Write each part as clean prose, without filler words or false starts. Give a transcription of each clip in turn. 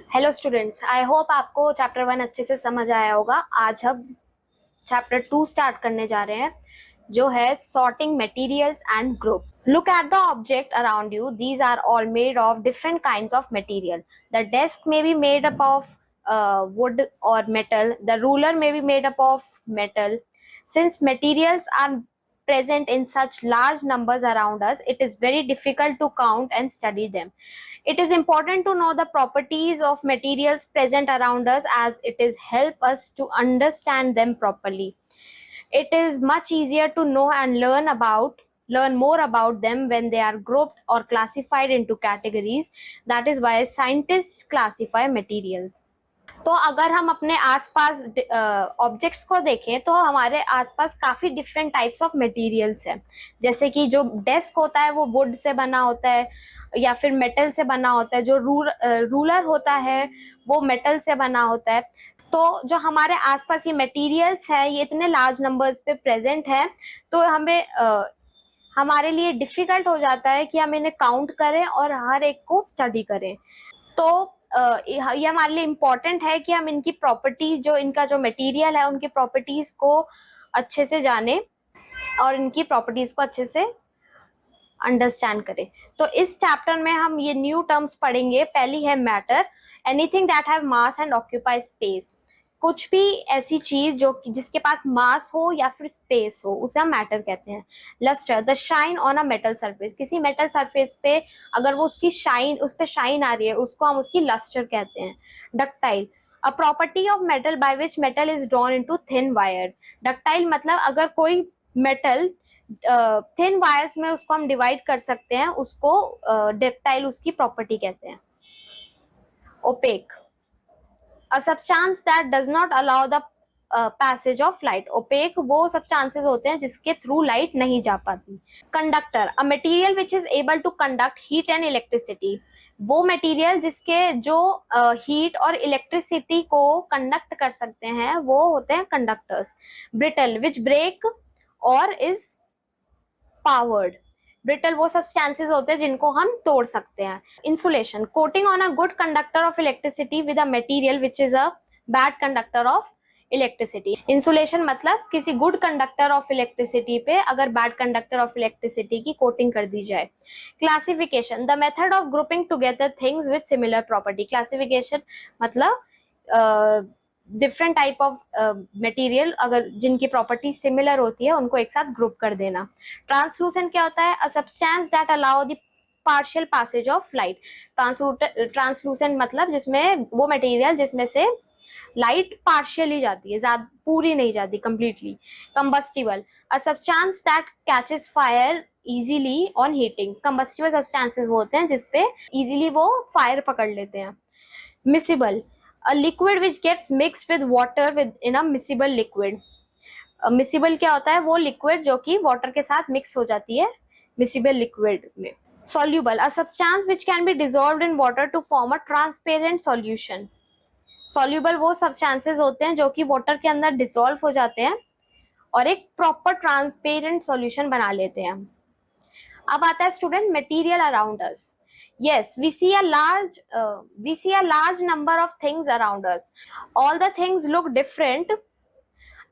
Hello students, I hope आपको chapter 1 अच्छे से समझ आया होगा। आज हम चैप्टर 2 स्टार्ट करने जा रहे हैं, जो है sorting materials and groups. Look at the object around you, these are all made of different kinds of material. The desk may be made up of wood or metal. The ruler may be made up of metal. Since materials are present in such large numbers around us, it is very difficult to count and study them. It is important to know the properties of materials present around us, as it is help us to understand them properly. It is much easier to know and learn more about them when they are grouped or classified into categories. That is why scientists classify materials. तो अगर हम अपने आसपास objects को देखें तो हमारे आसपास काफी डिफरेंट टाइप्स ऑफ मटेरियल्स हैं। जैसे कि जो डेस्क होता है वो वुड से बना होता है या फिर मेटल से बना होता है। जो रूलर होता है वो मेटल से बना होता है। तो जो हमारे आसपास ये मटेरियल्स है ये इतने लार्ज नंबर्स पे प्रेजेंट है, तो हमें हमारे लिए डिफिकल्ट हो जाता है कि हम इन्हें काउंट करें और हर एक को स्टडी करें। तो ये हमारे लिए इम्पोर्टेंट है कि हम इनकी प्रॉपर्टी, जो इनका जो मटेरियल है उनकी प्रॉपर्टीज को अच्छे से जाने और इनकी प्रॉपर्टीज को अच्छे से अंडरस्टैंड करें। तो इस चैप्टर में हम ये न्यू टर्म्स पढ़ेंगे। पहली है matter, anything that have mass and occupy space. कुछ भी ऐसी चीज जो जिसके पास मास हो या फिर स्पेस हो उसे हम मैटर कहते हैं। Lustre, the shine on a metal surface. किसी मेटल सरफेस पे अगर वो उसकी शाइन, उस पे शाइन आ रही है, उसको हम उसकी लस्टर कहते हैं। Ductile, a property of metal by which metal is drawn into thin wire. Ductile मतलब अगर कोई मेटल थिन वायर्स में उसको हम डिवाइड कर सकते हैं, उसको डक्टाइल उसकी प्रॉपर्टी कहते हैं। Opaque, a substance that does not allow the passage of light. Opaque वो substances होते हैं जिसके through light नहीं जा पाती। Conductor, a material which is able to conduct heat and electricity. वो मटेरियल जिसके जो हीट और इलेक्ट्रिसिटी को कंडक्ट कर सकते हैं वो होते हैं conductors. Brittle, which break or is powdered. Brittle वो सब्सटेंसेस होते हैं जिनको हम तोड़ सकते हैं। Insulation, coating on a good conductor of electricity with a material which is a bad conductor of electricity. Insulation मतलब किसी गुड कंडक्टर ऑफ इलेक्ट्रिसिटी पे अगर बैड कंडक्टर ऑफ इलेक्ट्रिसिटी की कोटिंग कर दी जाए। Classification, the method of grouping together things with similar property. Classification मतलब different type of material अगर जिनकी प्रॉपर्टी सिमिलर होती है उनको एक साथ ग्रुप कर देना। ट्रांसलूसेंट क्या होता है? A substance that allow the partial passage of light. Translucent मतलब जिसमें वो मटेरियल जिसमें से लाइट पार्शियली जाती है, ज्यादा पूरी नहीं जाती completely. Combustible, a substance that catches fire easily on heating. Combustible substances वो होते हैं जिसपे इजीली वो फायर पकड़ लेते हैं। Miscible, a liquid which gets mixed with water with in a miscible liquid. Miscible क्या होता है? वो लिक्विड जो कि वाटर के साथ मिक्स हो जाती है मिसिबल लिक्विड में। Soluble, a substance which can be dissolved in water to form a transparent solution. Soluble वो सब्सटेंसेस होते हैं जो कि वाटर के अंदर डिसॉल्व हो जाते हैं और एक प्रॉपर ट्रांसपेरेंट सॉल्यूशन बना लेते हैं। अब आता है student material around us. Yes, we see a large number of things around us. All the things look different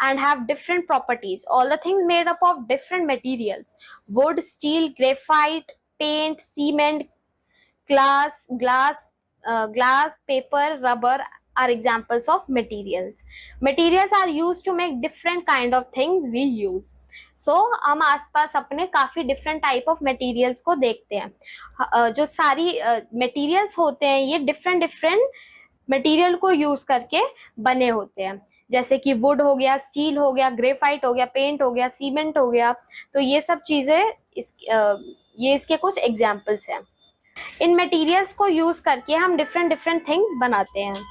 and have different properties. All the things made up of different materials: wood, steel, graphite, paint, cement, glass, paper, rubber are examples of materials. Materials are used to make different kind of things we use. हम आसपास अपने काफी different type of materials को देखते हैं। जो सारी materials होते हैं ये डिफरेंट मटेरियल को यूज करके बने होते हैं। जैसे कि वुड हो गया, स्टील हो गया, ग्रेफाइट हो गया, पेंट हो गया, सीमेंट हो गया। तो ये सब चीजें ये इसके कुछ एग्जाम्पल्स हैं। इन मटेरियल्स को यूज करके हम डिफरेंट थिंग्स बनाते हैं।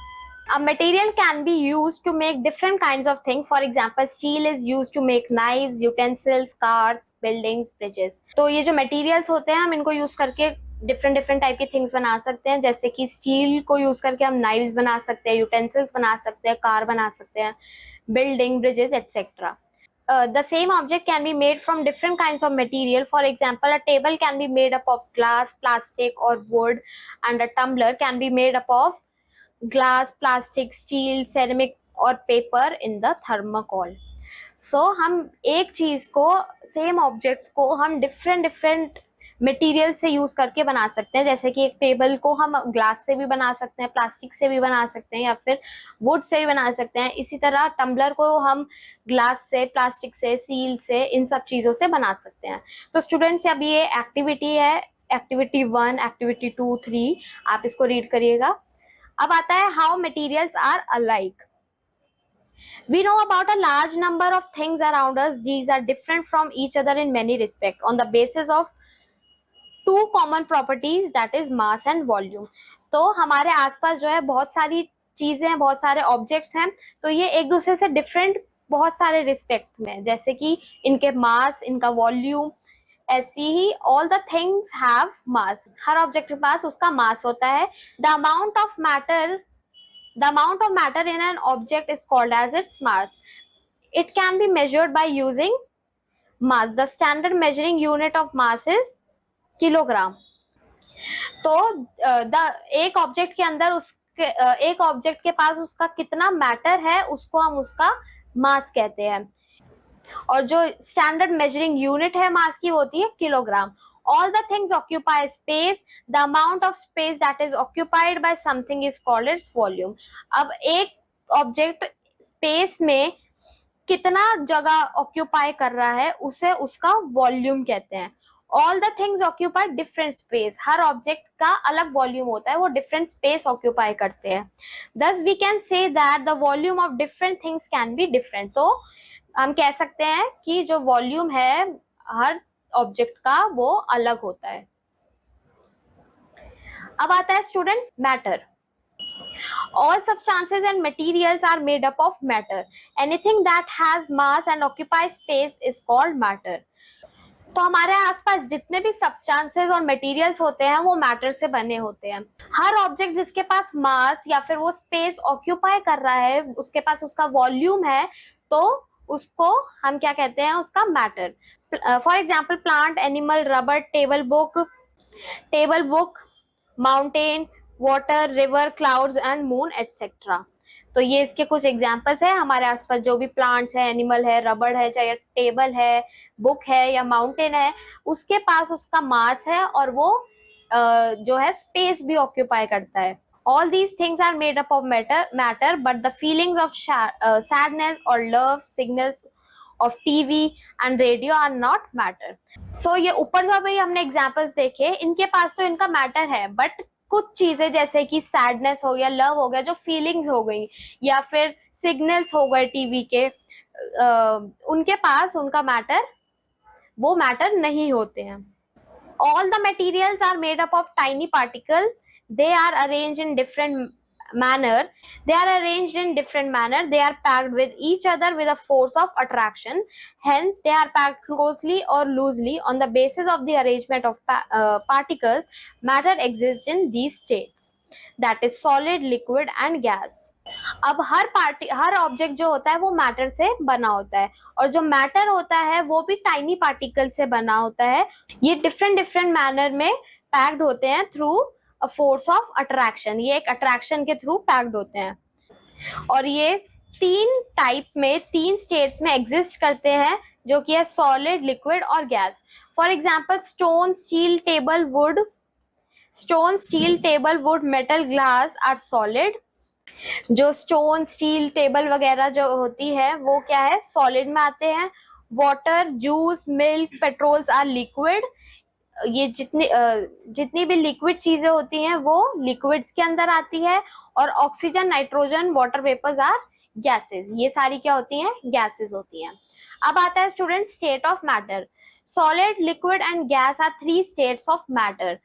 A material can be used to make different kinds of things. For example, steel is used to make knives, utensils, cars, buildings, bridges. तो ये जो materials होते हैं हम इनको यूज करके डिफरेंट टाइप की थिंग्स बना सकते हैं। जैसे कि स्टील को यूज करके हम नाइव्स बना सकते हैं, यूटेंसिल्स बना सकते हैं, कार बना सकते हैं, building, bridges etcetera. The same object can be made from different kinds of material. For example, a table can be made up of glass, plastic, or wood, and a tumbler can be made up of glass, plastic, steel, ceramic और paper in the thermocol. सो हम एक चीज को, same objects को हम different different material से use करके बना सकते हैं। जैसे कि एक टेबल को हम ग्लास से भी बना सकते हैं, प्लास्टिक से भी बना सकते हैं, या फिर वुड से भी बना सकते हैं। इसी तरह टम्बलर को हम ग्लास से, प्लास्टिक से, सील से, इन सब चीजों से बना सकते हैं। तो स्टूडेंट्स, अब ये एक्टिविटी है, एक्टिविटी 1, एक्टिविटी 2, 3, आप इसको रीड करिएगा। अब आता है how materials are alike. We know about a large number of things around us. These are different from each other in many respects on the basis of two common properties, that is mass and volume. तो हमारे आसपास जो है बहुत सारी चीजें हैं, बहुत सारे ऑब्जेक्ट्स हैं, तो ये एक दूसरे से डिफरेंट बहुत सारे रिस्पेक्ट्स में, जैसे कि इनके मास, इनका वॉल्यूम, ऐसी ही all the things have mass. हर ऑब्जेक्ट के पास उसका मास होता है। The amount of matter The amount of matter in an object is called as its mass. It can be measured by using mass. The standard measuring unit of mass is kilogram. तो एक object के अंदर उसके एक object के पास उसका कितना मैटर है, उसको हम उसका मास कहते हैं। और जो स्टैंडर्ड मेजरिंग यूनिट है मास की, होती है kilogram. All the things occupy space. The amount of space that is occupied by something is called its volume. अब एक ऑब्जेक्ट स्पेस में कितना जगह ऑक्यूपाई कर रहा है, उसे उसका वॉल्यूम कहते हैं। All the things occupy different space. Her object का अलग वॉल्यूम होता है, वो डिफरेंट स्पेस ऑक्यूपाई करते हैं। Thus we can say that the volume of different things can be different. तो हम कह सकते हैं कि जो वॉल्यूम है हर ऑब्जेक्ट का, वो अलग होता है। अब आता है students matter. All substances and materials are made up of matter. Anything that has mass and occupies space is called matter. तो हमारे आसपास जितने भी सब्सटेंसेस और मटेरियल्स होते हैं वो मैटर से बने होते हैं। हर ऑब्जेक्ट जिसके पास मास या फिर वो स्पेस ऑक्यूपाई कर रहा है, उसके पास उसका वॉल्यूम है, तो उसको हम क्या कहते हैं, उसका matter. For example plant, animal, rubber, table book, mountain, water, river, clouds and moon etcetera. तो ये इसके कुछ एग्जाम्पल्स है। हमारे आसपास जो भी प्लांट्स है, एनिमल है, रबड़ है, चाहे टेबल है, बुक है या माउंटेन है, उसके पास उसका मास है और वो जो है स्पेस भी ऑक्यूपाई करता है। All these things are made up of matter, but the feelings of sadness or love, signals of TV and radio are not matter. So ये ऊपर जो भी हमने एग्जाम्पल्स देखे, इनके पास तो इनका मैटर है, बट कुछ चीजें जैसे कि सैडनेस हो गया, लव हो गया, जो फीलिंग्स हो गई, या फिर सिग्नल्स हो गए टीवी के, उनके पास उनका मैटर, वो मैटर नहीं होते हैं। All the materials are made up of tiny particles. They are arranged in different manner. They are packed with each other with a force of attraction. Hence, they are packed closely or loosely. On the basis of the arrangement of particles, matter exists in these states. That is solid, liquid and gas. अब हर object जो होता है वो matter से बना होता है, और जो मैटर होता है वो भी टाइनी पार्टिकल से बना होता है। ये डिफरेंट मैनर में पैक्ड होते हैं through a force of attraction. ये एक अट्रैक्शन के थ्रू पैक्ड होते हैं, और ये 3 टाइप में, 3 स्टेट्स में एग्जिस्ट करते हैं, जो कि है सॉलिड, लिक्विड और gas. For example stone, steel, table, wood, metal, glass are solid. जो स्टोन, स्टील, टेबल वगैरह जो होती है वो क्या है, सॉलिड में आते हैं। Water, juice, milk, petrols are liquid. ये जितनी भी लिक्विड चीजें होती हैं वो लिक्विड्स के अंदर आती है। और oxygen, nitrogen, water vapours are gases. ये सारी क्या होती हैं, गैसेस होती हैं। अब आता है student state of matter. Solid, liquid and gas are 3 states of matter.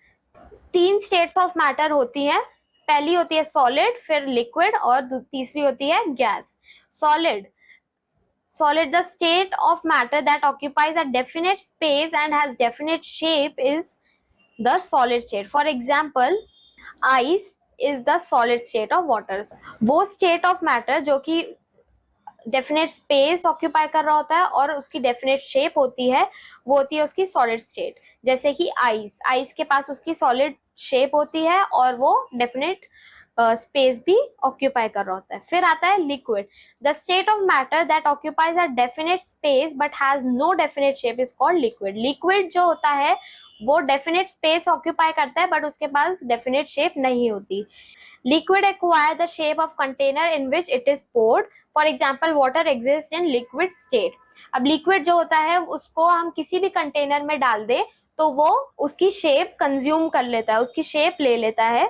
3 states of matter होती हैं। पहली होती है सॉलिड, फिर लिक्विड और तीसरी होती है gas. Solid, the state of matter that occupies a definite space and has definite shape is the solid state. For example, ice is the solid state of water. वो state of matter जो कि definite space occupy कर रहा होता है और उसकी definite shape होती है, वो होती है उसकी सॉलिड स्टेट। जैसे कि आइस के पास उसकी सॉलिड शेप होती है और वो डेफिनेट स्पेस भी ऑक्यूपाई कर रहा होता है। फिर आता है liquid, the state of matter that occupies a definite space but has no definite shape is called liquid. Liquid जो होता है वो डेफिनेट स्पेस ऑक्यूपाई करता है बट उसके पास डेफिनेट शेप नहीं होती। Liquid acquire the shape of container in which it is poured. For example, water exists in liquid state. अब liquid जो होता है उसको हम किसी भी कंटेनर में डाल दे तो वो उसकी शेप कंज्यूम कर लेता है, उसकी शेप ले लेता है।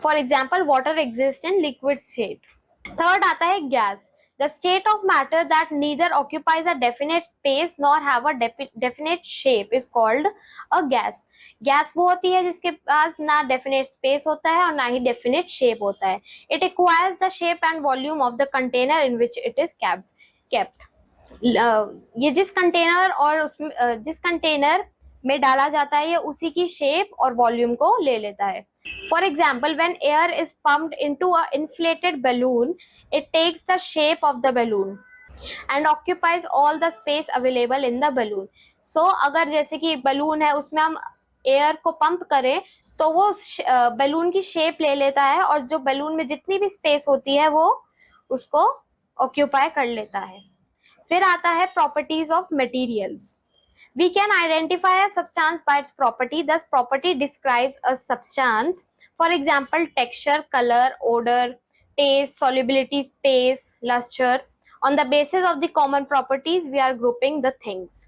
For example water exist in liquid state. Third आता है gas, the state of matter that neither occupies a definite space nor have a definite shape is called a gas. Gas वो होती है जिसके पास ना डेफिनेट स्पेस होता है और ना ही डेफिनेट शेप होता है। It acquires the shape and volume of the container in which it is kept. ये जिस कंटेनर और उसमें जिस कंटेनर में डाला जाता है ये उसी की शेप और वॉल्यूम को ले लेता है। For example, when air is pumped into a inflated balloon, it takes the shape of the balloon and occupies all the space available in the balloon. So, अगर जैसे कि बलून है उसमें हम एयर को पंप करें तो वो बलून की शेप ले लेता है और जो बलून में जितनी भी स्पेस होती है वो उसको ऑक्यूपाई कर लेता है। फिर आता है properties of materials. We can identify a substance by its property. Thus, property describes a substance. For example, texture, color, odor, taste, solubility, space, luster. On the basis of the common properties, we are grouping the things.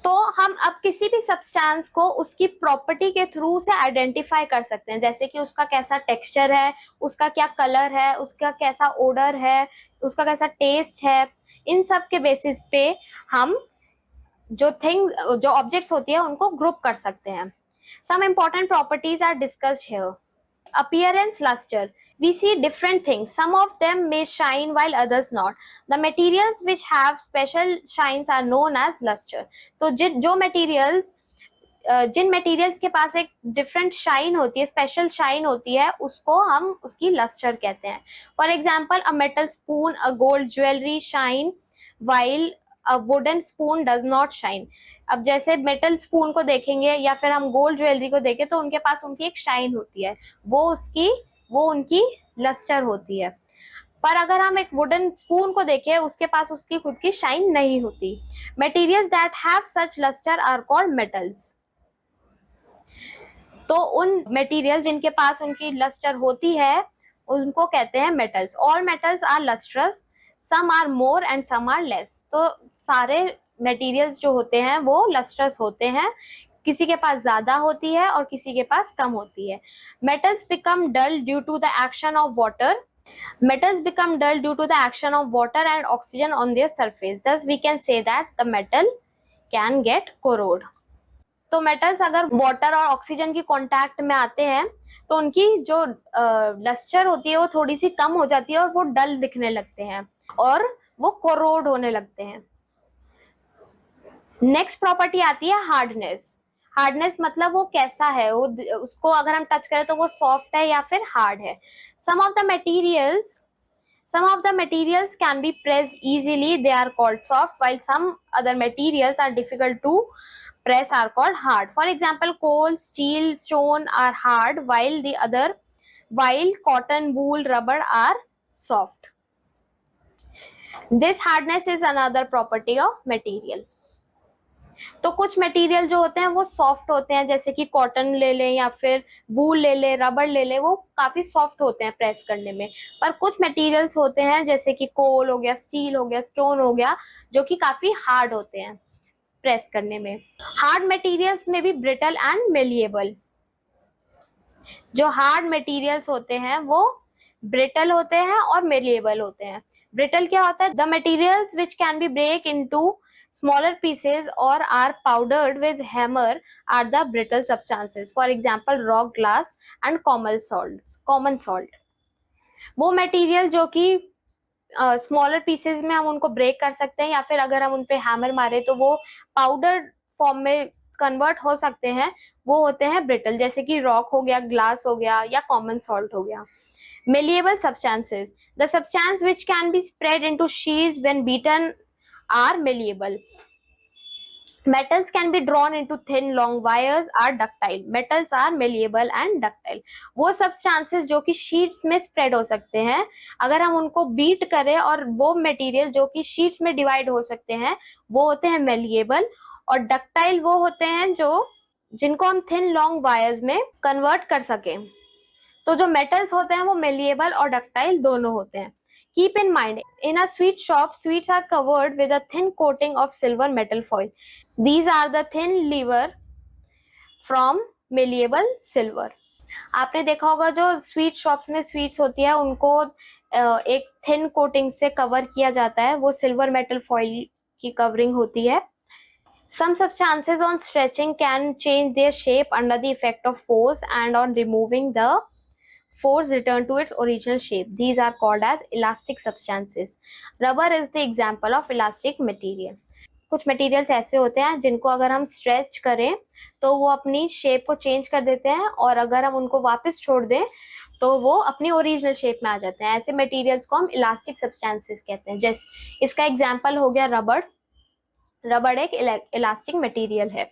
तो हम अब किसी भी substance को उसकी property के through से identify कर सकते हैं, जैसे कि उसका कैसा टेक्सचर है, उसका क्या कलर है, उसका कैसा ओडर है, उसका कैसा टेस्ट है। इन सब के बेसिस पे हम जो ऑब्जेक्ट्स होती है उनको ग्रुप कर सकते हैं। Some important properties are discussed here. Appearance, lustre, we see different things, some of them may shine while others not. The materials which have special shines are known as luster. तो जिन materials के पास एक different shine होती है, special shine होती है, उसको हम उसकी लस्टर कहते हैं। For example, a metal spoon, a gold jewellery shine while a wooden spoon does not shine. अब जैसे मेटल स्पून को देखेंगे या फिर हम गोल्ड ज्वेलरी को देखें तो उनके पास उनकी एक शाइन होती है, वो उनकी लस्टर होती है। पर अगर हम एक वुडन स्पून को देखें उसके पास उसकी खुद की शाइन नहीं होती। Materials that have such lustre are called metals. तो उन मटेरियल जिनके पास उनकी लस्टर होती है उनको कहते हैं metals. All metals are lustrous, some are more and some are less. तो सारे मटेरियल्स जो होते हैं वो लस्ट्रस होते हैं, किसी के पास ज्यादा होती है और किसी के पास कम होती है। Metals become dull due to the action of water. Metals become dull due to the action of water and oxygen on their surface. Thus, we can say that the metal can get corrode. तो metals अगर water और oxygen की contact में आते हैं तो उनकी जो लस्टर होती है वो थोड़ी सी कम हो जाती है और वो डल दिखने लगते हैं और वो कोरोड होने लगते हैं। नेक्स्ट प्रॉपर्टी आती है हार्डनेस। हार्डनेस मतलब वो कैसा है, वो उसको अगर हम टच करें तो वो सॉफ्ट है या फिर हार्ड है। Some of the materials can be pressed easily, they are called soft, while some other materials are difficult to press are called hard. For example, coal, steel, stone are hard, while cotton, wool, rubber are soft. This hardness is another property of material. तो कुछ material जो होते हैं वो soft होते हैं, जैसे कि कॉटन ले लें या फिर वूल ले लें, रबर ले लें, वो काफी सॉफ्ट होते हैं प्रेस करने में। पर कुछ मटेरियल्स होते हैं जैसे कि कोल हो गया, स्टील हो गया, स्टोन हो गया, जो कि काफी हार्ड होते हैं प्रेस करने में। हार्ड मटेरियल्स में भी ब्रिटल एंड मेलिएबल। जो हार्ड मटेरियल्स होते हैं वो ब्रिटल होते हैं और मेलिएबल होते हैं। ब्रिटल क्या होता है? The materials which can be break into smaller pieces or are powdered with hammer are the brittle substances. For example, rock, glass and common salt. वो मटेरियल जो कि स्मॉलर पीसेस में हम उनको ब्रेक कर सकते हैं या फिर अगर हम उन पे हैमर मारे तो वो पाउडर फॉर्म में कन्वर्ट हो सकते हैं, वो होते हैं ब्रिटल, जैसे कि रॉक हो गया, ग्लास हो गया या कॉमन सॉल्ट हो गया। Malleable substances, the substance which can be spread into sheets when beaten are malleable. Metals can be drawn into thin long wires are ductile. Metals are malleable and ductile. वो substances जो कि sheets में spread हो सकते हैं, अगर हम उनको beat करें और वो material जो कि sheets में divide हो सकते हैं वो होते हैं malleable, और ductile वो होते हैं जो जिनको हम thin long wires में convert कर सकें. तो जो metals होते हैं वो malleable और ductile दोनों होते हैं. Keep in mind, in a sweet shop, sweets are covered with a thin coating of silver metal foil. These are the thin lever from malleable silver. आपने देखा होगा जो स्वीट शॉप्स में स्वीट्स होती है उनको एक थिन कोटिंग से कवर किया जाता है, वो सिल्वर मेटल फॉइल की कवरिंग होती है. Some substances on stretching can change their shape under the effect of force, and on removing the force return to its original shape. These are called as elastic substances. Rubber is the example of elastic material. कुछ materials ऐसे होते हैं जिनको अगर हम stretch करें तो वो अपनी शेप को चेंज कर देते हैं, और अगर हम उनको वापस छोड़ दें तो वो अपनी ओरिजिनल शेप में आ जाते हैं. ऐसे मटेरियल्स को हम इलास्टिक सब्सटेंसेस कहते हैं. जैसे इसका एग्जांपल हो गया रबड़. रबड़ एक इलास्टिक मटेरियल है.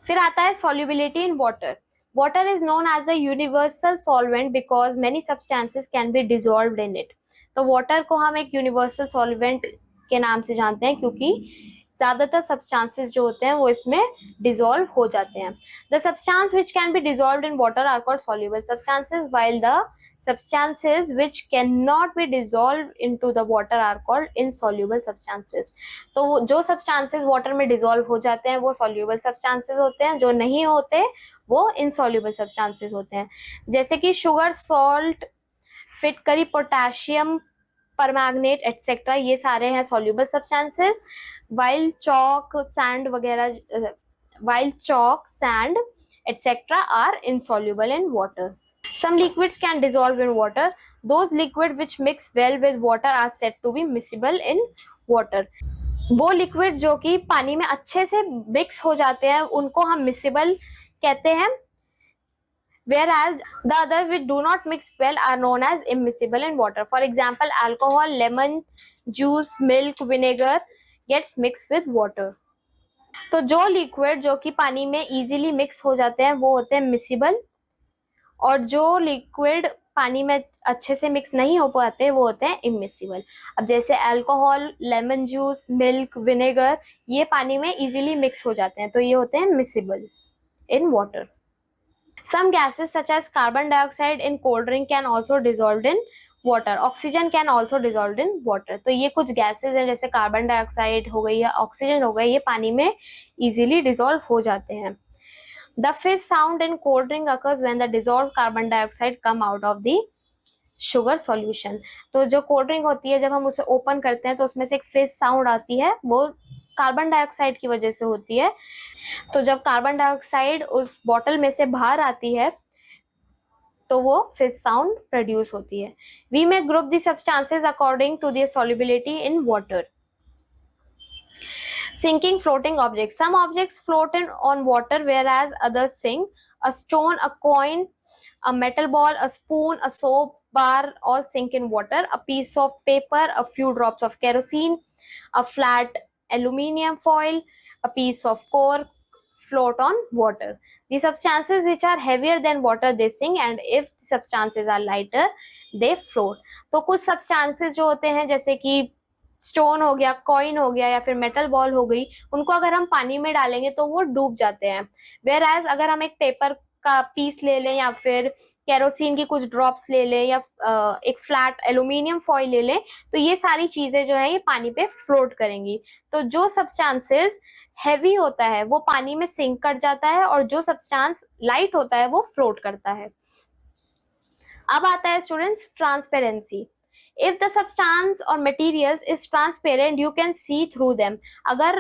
फिर आता है solubility in water. Water is known as a universal solvent because many substances can be dissolved in it. तो water को हम एक universal solvent के नाम से जानते हैं क्योंकि ज्यादातर substances जो होते हैं वो इसमें dissolve हो जाते हैं. The substance which can be dissolved in water are called soluble substances, while the substances which cannot be dissolved into the water are called insoluble substances. तो जो substances water में dissolve हो जाते हैं वो soluble substances होते हैं, जो नहीं होते वो insoluble substances होते हैं. जैसे कि sugar, salt, फिटकरी, पोटेशियम परमैंगनेट एटसेट्रा, ये सारे हैं soluble substances, while chalk, sand वगैरह, while chalk, sand etc. are insoluble in water. Some liquids can dissolve in water. Those liquids which mix well with water are said to be miscible in water. वो liquid जो कि पानी में अच्छे से mix हो जाते हैं उनको हम मिसिबल कहते हैं, whereas the others which do not mix well are known as immiscible in water. For example, alcohol, lemon juice, milk, vinegar gets mixed with water. तो जो लिक्विड जो कि पानी में इजीली मिक्स हो जाते हैं वो होते हैं मिसिबल, और जो लिक्विड पानी में अच्छे से मिक्स नहीं हो पाते वो होते हैं इमिसिबल. अब जैसे alcohol, lemon juice, milk, vinegar, ये पानी में इजीली मिक्स हो जाते हैं तो ये होते हैं miscible in water. Some gases such as carbon dioxide in cold drink can also dissolved in water. Oxygen can also dissolved in water. तो ये कुछ gases हैं जैसे कार्बन डाइऑक्साइड हो गई या ऑक्सीजन हो गई, ये पानी में easily dissolve हो जाते हैं. The fizz sound in cold drink occurs when the dissolved carbon dioxide come out of the sugar solution. तो जो कोल्ड ड्रिंक होती है जब हम उसे ओपन करते हैं तो उसमें से एक फिज साउंड आती है, वो कार्बन डाइऑक्साइड की वजह से होती है. तो जब कार्बन डाइऑक्साइड उस बॉटल में से बाहर आती है तो वो फिज साउंड प्रोड्यूस होती है. We may group the substances according to their solubility in water. Sinking floating objects. Some objects float on water whereas others sink. A stone, a coin, a metal ball, a spoon, a soap bar all sink in water. A piece of paper, a few drops of kerosene, a flat aluminium foil, a piece of cork float on water. The substances which are heavier than water they sink, and if the substances are lighter they float. तो कुछ substances जो होते हैं जैसे कि stone हो गया, coin हो गया या फिर मेटल बॉल हो गई, उनको अगर हम पानी में डालेंगे तो वो डूब जाते हैं. वेयर अगर हम एक पेपर का पीस ले लें या फिर केरोसिन की कुछ ड्रॉप्स ले लें या एक फ्लैट एल्यूमिनियम फॉइल ले लें तो ये सारी चीजें जो है ये पानी पे फ्लोट करेंगी. तो जो सब्सटेंसेस हैवी होता है वो पानी में सिंक कर जाता है और जो सब्सटेंस लाइट होता है वो फ्लोट करता है. अब आता है students transparency. If the substance or materials is transparent, you can see through them. अगर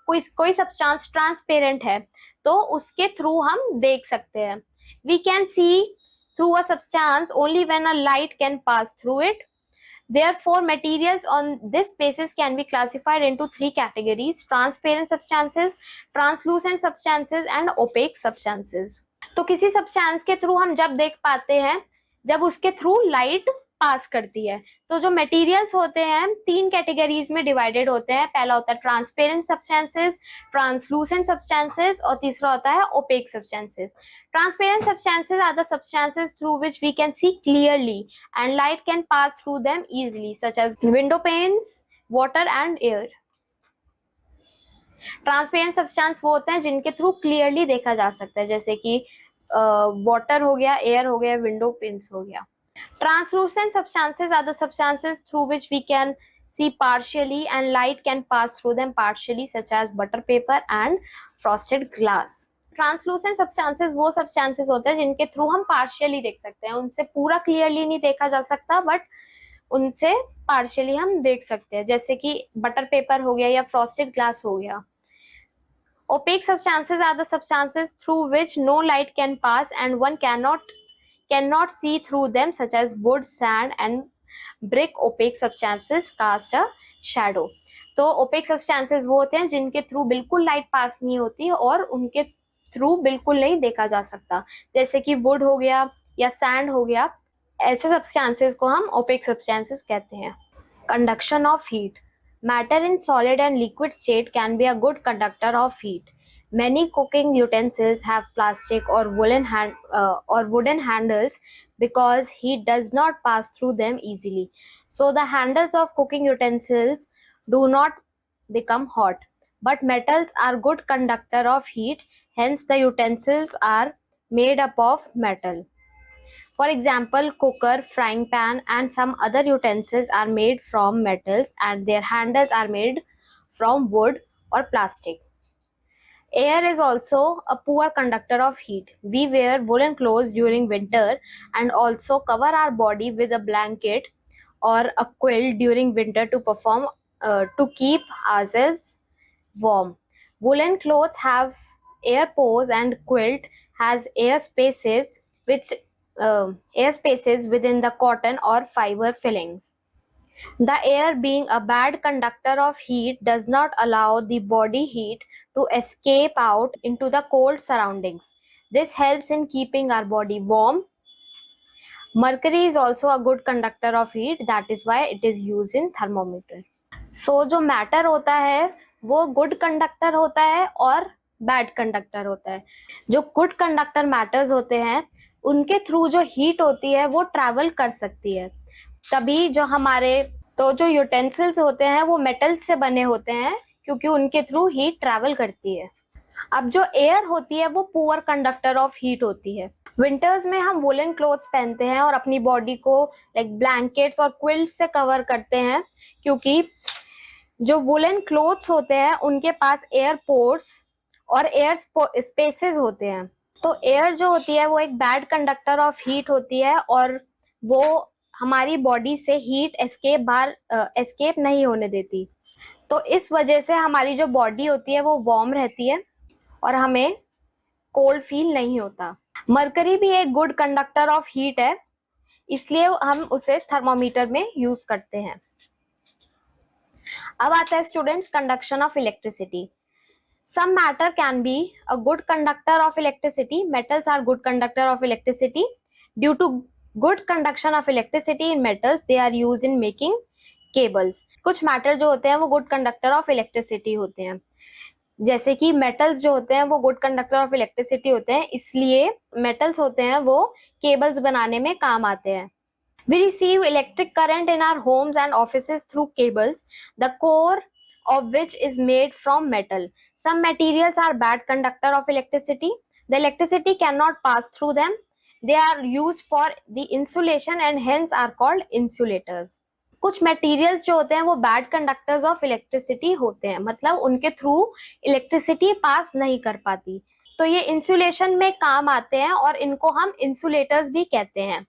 कोई substance transparent है तो उसके थ्रू हम देख सकते हैं. We can see through a substance only when a light can pass through it. Therefore, materials on this basis can be classified into three categories: transparent substances, translucent substances, and opaque substances. तो किसी substance के through हम जब देख पाते हैं जब उसके थ्रू लाइट पास करती है। तो जो मटेरियल्स होते हैं 3 कैटेगरीज में डिवाइडेड होते हैं। पहला होता है ट्रांसपेरेंट सब्सटेंसेस, ट्रांसलूसेंट सब्सटेंसेस और तीसरा होता है opaque substances. Transparent substances are the substances through which we can see clearly and light can pass through them easily, such as window panes, water and air. Transparent substance वो होते हैं जिनके through clearly देखा जा सकता है, जैसे कि वाटर हो गया, एयर हो गया, विंडो पेन्स हो गया। Translucent substances are the substances through which we can see partially and light can pass through them partially, such as butter paper and frosted glass. Translucent substances वो substances होते हैं जिनके through हम partially देख सकते हैं, उनसे पूरा clearly नहीं देखा जा सकता बट उनसे partially हम देख सकते हैं, जैसे कि butter paper हो गया या frosted glass हो गया। Opaque substances are the substances through which no light can pass and one cannot see through them, such as wood, sand and brick. Opaque substances cast a shadow. तो opaque substances वो होते हैं जिनके through बिल्कुल light pass नहीं होती और उनके थ्रू बिल्कुल नहीं देखा जा सकता, जैसे कि वुड हो गया या सैंड हो गया। ऐसे सब्सटेंसेस को हम opaque substances कहते हैं। Conduction of heat. Matter in solid and liquid state can be a good conductor of heat. Many cooking utensils have plastic or wooden handles because heat does not pass through them easily. So the handles of cooking utensils do not become hot. But metals are good conductor of heat, hence the utensils are made up of metal. For example, cooker, frying pan and some other utensils are made from metals and their handles are made from wood or plastic. Air is also a poor conductor of heat. We wear woolen clothes during winter and also cover our body with a blanket or a quilt during winter to keep ourselves warm. Woolen clothes have air pores and quilt has air spaces within the cotton or fiber fillings. The air, being a bad conductor of heat, does not allow the body heat to escape out into the cold surroundings. This helps in keeping our body warm. Mercury is also a good conductor of heat, that is why it is used in thermometer. So जो matter होता है वो good conductor होता है और bad conductor होता है। जो गुड कंडक्टर मैटर्स होते हैं उनके थ्रू जो हीट होती है वो ट्रैवल कर सकती है, तभी जो यूटेंसिल्स होते हैं वो मेटल से बने होते हैं क्योंकि उनके थ्रू हीट ट्रैवल करती है। अब जो एयर होती है वो पुअर कंडक्टर ऑफ हीट होती है। विंटर्स में हम वुलन क्लोथ्स पहनते हैं और अपनी बॉडी को लाइक ब्लैंकेट्स और क्विल्ट से कवर करते हैं, क्योंकि जो वुलन क्लोथ्स होते हैं उनके पास एयर पोर्ट्स और एयर स्पेसेस होते हैं। तो एयर जो होती है वो एक बैड कंडक्टर ऑफ हीट होती है और वो हमारी बॉडी से हीट एस्केप नहीं होने देती। तो इस वजह से हमारी जो बॉडी होती है वो वार्म रहती है और हमें कोल्ड फील नहीं होता। मरकरी भी एक गुड कंडक्टर ऑफ हीट है, इसलिए हम उसे थर्मोमीटर में यूज करते हैं। अब आता है students conduction of electricity. Some matter can be a good conductor of electricity. Metals are good conductor of electricity. Due to good conduction of electricity in metals, they are used in making cables. कुछ matter जो होते हैं वो good conductor of electricity होते हैं, जैसे कि metals जो होते हैं वो गुड कंडक्टर ऑफ इलेक्ट्रिसिटी होते हैं, इसलिए मेटल्स होते हैं वो केबल्स बनाने में काम आते हैं। We receive electric current in our homes and offices through cables, the core of which is made from metal. Some materials are bad conductor of electricity. The electricity cannot pass through them. They are used for the insulation and hence are called insulators. कुछ materials जो होते हैं वो bad conductors of electricity होते हैं, मतलब उनके through electricity pass नहीं कर पाती, तो ये इंसुलेशन में काम आते हैं और इनको हम इंसुलेटर्स भी कहते हैं।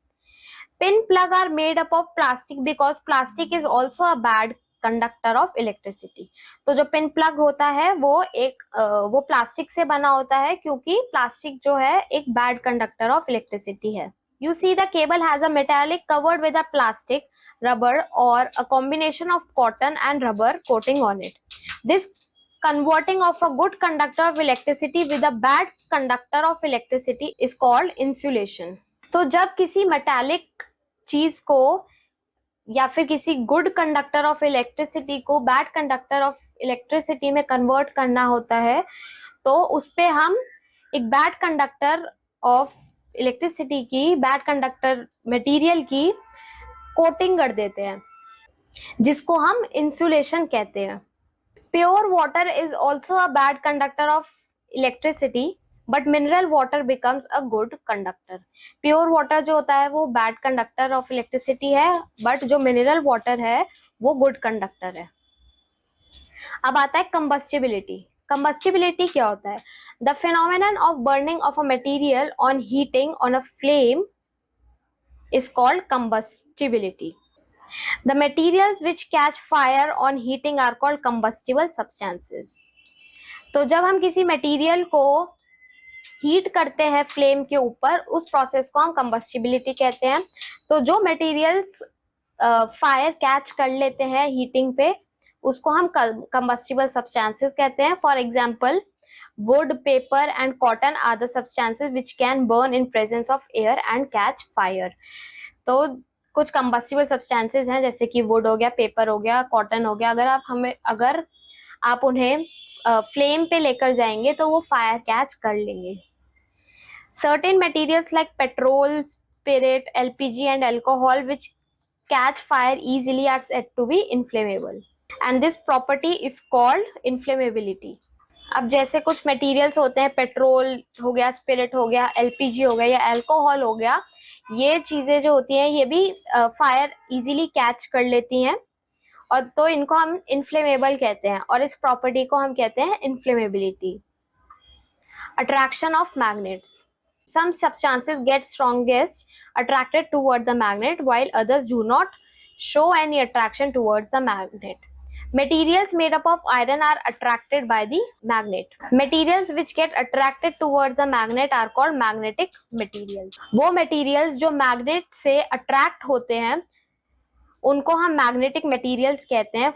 Pin plug are made up of plastic because plastic is also a bad conductor of electricity. तो जो पिन प्लग होता है वो प्लास्टिक से बना होता है क्योंकि प्लास्टिक जो है एक बैड कंडक्टर ऑफ इलेक्ट्रिसिटी है। You see the cable has a metallic covered with a plastic, rubber or a combination of cotton and rubber coating on it. This converting of a good conductor of electricity with a bad conductor of electricity is called insulation. तो जब किसी metallic चीज को या फिर किसी good conductor of electricity को bad conductor of electricity में कन्वर्ट करना होता है, तो उस पे हम एक बैड कंडक्टर ऑफ इलेक्ट्रिसिटी की, बैड कंडक्टर मटेरियल की कोटिंग कर देते हैं, जिसको हम इंसुलेशन कहते हैं. Pure water is also a bad conductor of electricity, but mineral water becomes a good conductor. Pure water जो होता है वो बैड कंडक्टर ऑफ इलेक्ट्रिसिटी है, बट जो मिनरल वाटर है वो गुड कंडक्टर है. अब आता है कंबस्टिबिलिटी. कंबस्टिबिलिटी क्या होता है? The phenomenon of burning of a material on heating on a flame is called combustibility. The materials which catch fire on heating are called combustible substances. तो जब हम किसी मटेरियल को हीट करते हैं फ्लेम के ऊपर, उस प्रोसेस को हम कंबस्टिबिलिटी कहते हैं. तो जो मटेरियल्स फायर कैच कर लेते हैं हीटिंग पे, उसको हम कंबस्टिबल सब्सटेंसेस कहते हैं. For example, wood, paper and cotton are the substances which can burn in presence of air and catch fire. तो कुछ कंबस्टिबल सब्सटेंसेस हैं, जैसे कि वुड हो गया, पेपर हो गया, कॉटन हो गया. अगर आप उन्हें फ्लेम पे लेकर जाएंगे तो वो फायर कैच कर लेंगे. Certain materials like petrol, spirit, LPG and alcohol which catch fire easily are said to be inflammable, and this property is called inflammability. अब जैसे कुछ मटेरियल्स होते हैं, पेट्रोल हो गया, स्पिरिट हो गया, एलपीजी हो गया या अल्कोहल हो गया, ये चीजें जो होती हैं ये भी फायर इजीली कैच कर लेती हैं, और तो इनको हम इनफ्लेमेबल कहते हैं, और इस प्रॉपर्टी को हम कहते हैं inflammability. Attraction of magnets. Some substances get strongest attracted toward the magnet while others do not show any attraction towards the magnet. Materials made up of iron are attracted by the magnet. Materials which get attracted towards the magnet are called magnetic materials. वो materials जो magnet से attract होते हैं उनको हम magnetic materials कहते हैं.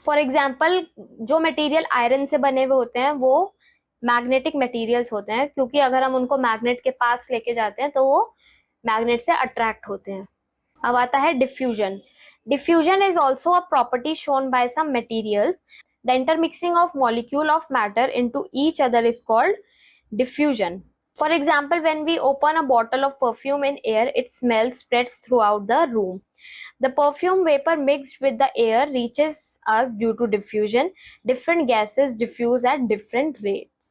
For example, जो material iron से बने हुए होते हैं वो मैग्नेटिक मटेरियल्स होते हैं, क्योंकि अगर हम उनको मैग्नेट के पास लेके जाते हैं तो वो मैग्नेट से अट्रैक्ट होते हैं. अब आता है diffusion. Diffusion is also a property shown by some materials. The intermixing of molecule of matter into each other is called diffusion. For example, when we open a bottle of perfume in air, it smell spreads throughout the room. The perfume vapor mixed with the air reaches us due to diffusion. Different gases diffuse at different rates.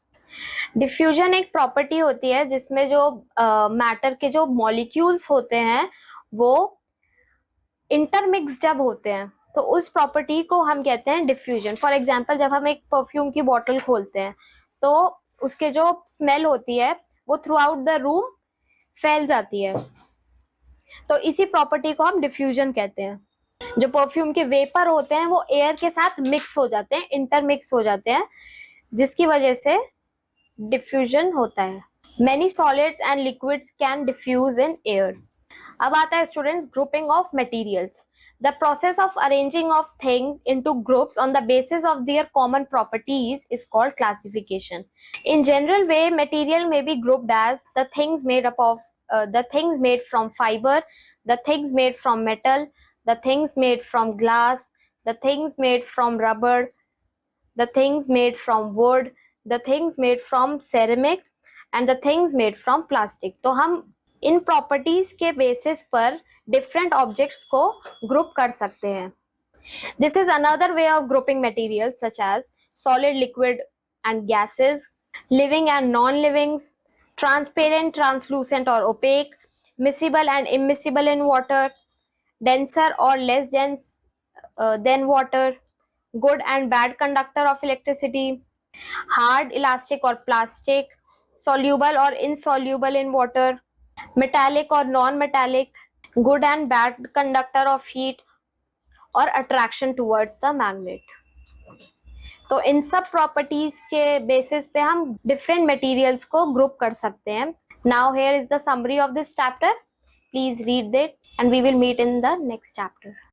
Diffusion एक property होती है जिसमें जो matter के जो molecules होते हैं वो इंटरमिक्स जब होते हैं, तो उस प्रॉपर्टी को हम कहते हैं डिफ्यूजन. फॉर एग्जाम्पल, जब हम एक परफ्यूम की बॉटल खोलते हैं तो उसके जो स्मेल होती है वो थ्रू आउट द रूम फैल जाती है, तो इसी प्रॉपर्टी को हम डिफ्यूजन कहते हैं. जो परफ्यूम के वेपर होते हैं वो एयर के साथ मिक्स हो जाते हैं, इंटरमिक्स हो जाते हैं, जिसकी वजह से डिफ्यूजन होता है. Many solids and liquids can diffuse in air. अब आता है students grouping of materials. The process of arranging of things into groups on the basis of their common properties is called classification. In general way, material may be grouped as the things made up of the things made from fiber, the things made from metal, the things made from glass, the things made from rubber, the things made from wood, the things made from ceramic and the things made from plastic. तो हम इन properties के basis पर different objects को group कर सकते हैं. This is another way of grouping materials such as solid, liquid and gases, living and non living, transparent, translucent or opaque, miscible and immiscible in water, denser or less dense than water, good and bad conductor of electricity, hard, elastic or plastic, soluble or insoluble in water, metallic or non-metallic, good and bad conductor of heat or attraction towards the magnet. तो इन सब properties के basis पे हम different materials को group कर सकते हैं. Now here is the summary of this chapter. Please read it and we will meet in the next chapter.